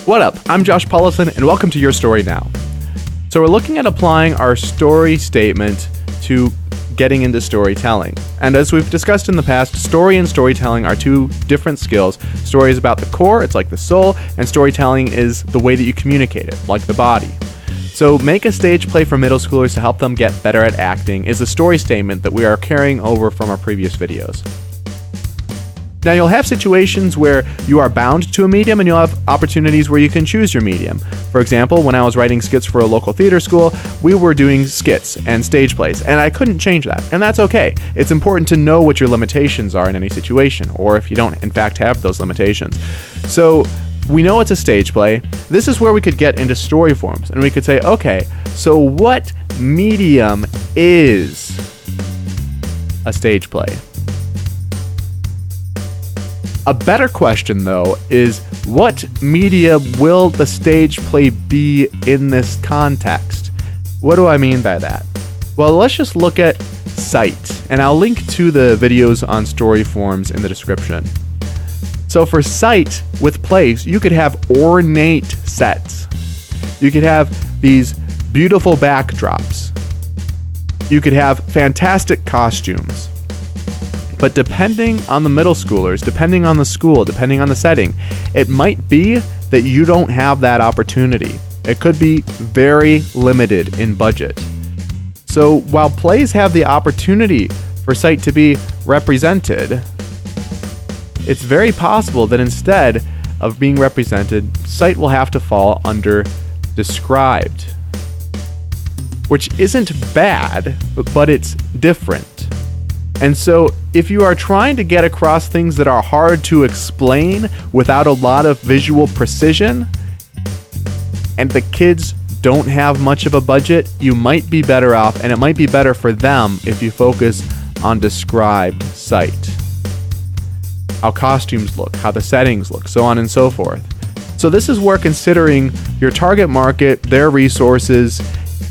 What up? I'm Josh Paulison, and welcome to Your Story Now. So we're looking at applying our story statement to getting into storytelling. And as we've discussed in the past, story and storytelling are two different skills. Story is about the core, it's like the soul, and storytelling is the way that you communicate it, like the body. So make a stage play for middle schoolers to help them get better at acting is a story statement that we are carrying over from our previous videos. Now you'll have situations where you are bound to a medium and you'll have opportunities where you can choose your medium. For example, when I was writing skits for a local theater school, we were doing skits and stage plays, and I couldn't change that, and that's okay. It's important to know what your limitations are in any situation, or if you don't in fact have those limitations. So we know it's a stage play. This is where we could get into story forms, and we could say, okay, so what medium is a stage play? A better question, though, is what media will the stage play be in this context? What do I mean by that? Well, let's just look at Sight, and I'll link to the videos on story forms in the description. So for Sight, with plays, you could have ornate sets. You could have these beautiful backdrops. You could have fantastic costumes. But depending on the middle schoolers, depending on the school, depending on the setting, it might be that you don't have that opportunity. It could be very limited in budget. So while plays have the opportunity for Sight to be represented, it's very possible that instead of being represented, Sight will have to fall under described, which isn't bad, but it's different. And so if you are trying to get across things that are hard to explain without a lot of visual precision, and the kids don't have much of a budget, you might be better off, and it might be better for them if you focus on described Sight. How costumes look, how the settings look, so on and so forth. So this is where considering your target market, their resources,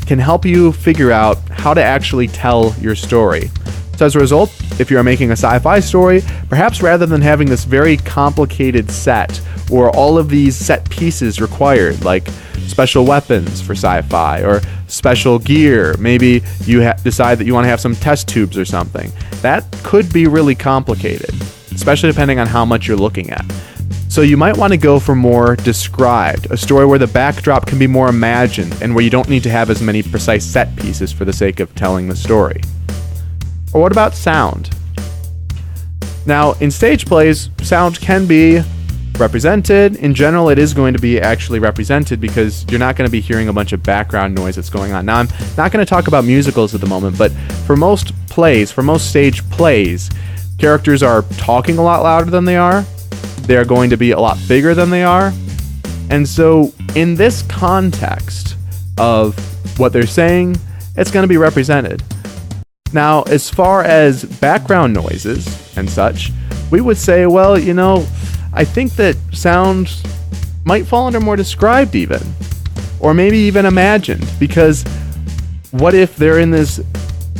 can help you figure out how to actually tell your story. So as a result, if you're making a sci-fi story, perhaps rather than having this very complicated set or all of these set pieces required, like special weapons for sci-fi or special gear, maybe you decide that you want to have some test tubes or something. That could be really complicated, especially depending on how much you're looking at. So you might want to go for more described, a story where the backdrop can be more imagined and where you don't need to have as many precise set pieces for the sake of telling the story. Or what about sound? Now, in stage plays, sound can be represented. In general, it is going to be actually represented because you're not going to be hearing a bunch of background noise that's going on. Now, I'm not going to talk about musicals at the moment, but for most plays, for most stage plays, characters are talking a lot louder than they are. They're going to be a lot bigger than they are. And so, in this context of what they're saying, it's going to be represented. Now, as far as background noises and such, we would say, well, I think that sound might fall under more described even, or maybe even imagined, because what if they're in this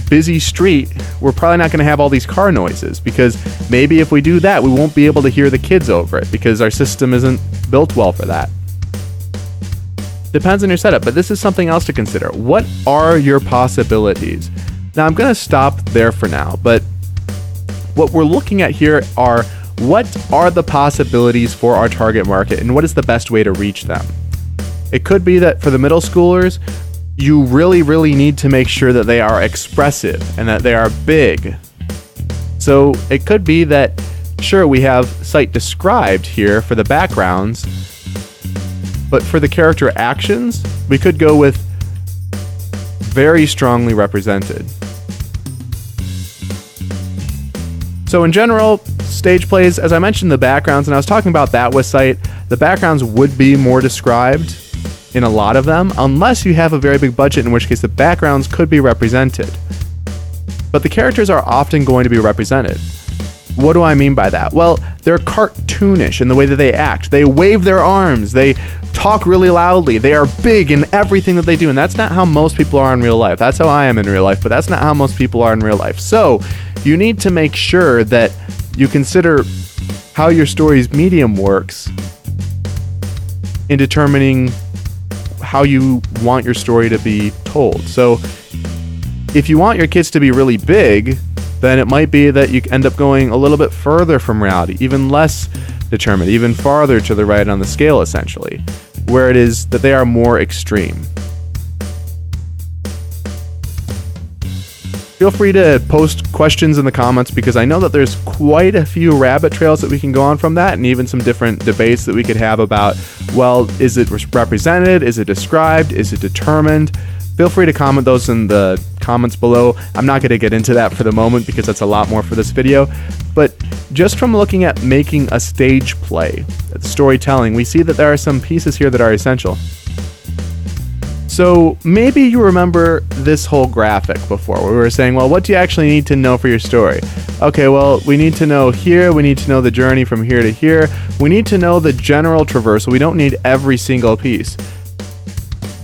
busy street? We're probably not going to have all these car noises, because maybe if we do that, we won't be able to hear the kids over it, because our system isn't built well for that. Depends on your setup, but this is something else to consider. What are your possibilities? Now, I'm going to stop there for now, but what we're looking at here are what are the possibilities for our target market and what is the best way to reach them? It could be that for the middle schoolers, you really, really need to make sure that they are expressive and that they are big. So it could be that, sure, we have Sight described here for the backgrounds, but for the character actions, we could go with very strongly represented. So in general, stage plays, as I mentioned, the backgrounds, and I was talking about that with Sight, the backgrounds would be more described in a lot of them, unless you have a very big budget, in which case the backgrounds could be represented. But the characters are often going to be represented. What do I mean by that? Well, they're cartoonish in the way that they act. They wave their arms. They talk really loudly. They are big in everything that they do. And that's not how most people are in real life. That's how I am in real life, but that's not how most people are in real life. So you need to make sure that you consider how your story's medium works in determining how you want your story to be told. So if you want your kids to be really big, then it might be that you end up going a little bit further from reality, even less determined, even farther to the right on the scale, essentially, where it is that they are more extreme. Feel free to post questions in the comments, because I know that there's quite a few rabbit trails that we can go on from that, and even some different debates that we could have about, well, is it represented? Is it described? Is it determined? Feel free to comment those in the comments below. I'm not going to get into that for the moment because that's a lot more for this video. But just from looking at making a stage play, storytelling, we see that there are some pieces here that are essential. So maybe you remember this whole graphic before, where we were saying, well, what do you actually need to know for your story? Okay, well, we need to know here, we need to know the journey from here to here, we need to know the general traversal, we don't need every single piece.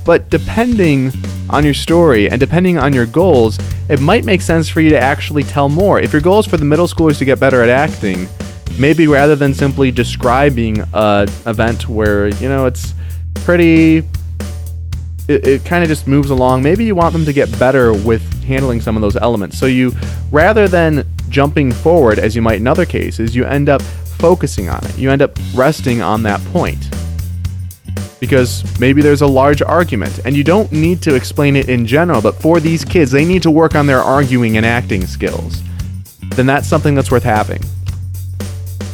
But depending on your story and depending on your goals, it might make sense for you to actually tell more. If your goal is for the middle schoolers to get better at acting, maybe rather than simply describing an event where, you know, it's pretty... It kind of just moves along. Maybe you want them to get better with handling some of those elements. So you, rather than jumping forward as you might in other cases, you end up focusing on it. You end up resting on that point. Because maybe there's a large argument, and you don't need to explain it in general, but for these kids, they need to work on their arguing and acting skills. Then that's something that's worth having.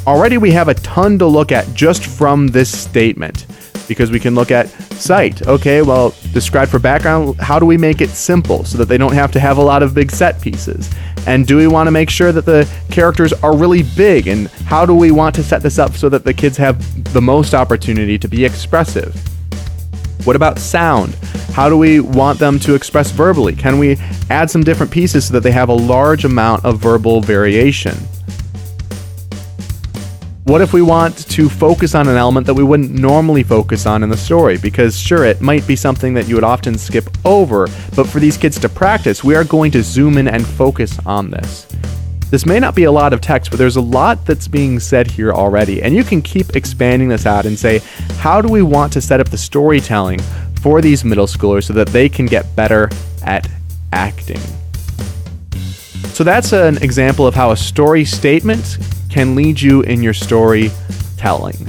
Already we have a ton to look at just from this statement, because we can look at sight. Okay, well, described for background, how do we make it simple so that they don't have to have a lot of big set pieces? And do we want to make sure that the characters are really big? And how do we want to set this up so that the kids have the most opportunity to be expressive? What about sound? How do we want them to express verbally? Can we add some different pieces so that they have a large amount of verbal variation? What if we want to focus on an element that we wouldn't normally focus on in the story? Because sure, it might be something that you would often skip over, but for these kids to practice, we are going to zoom in and focus on this. This may not be a lot of text, but there's a lot that's being said here already, and you can keep expanding this out and say, how do we want to set up the storytelling for these middle schoolers so that they can get better at acting? So that's an example of how a story statement can lead you in your storytelling.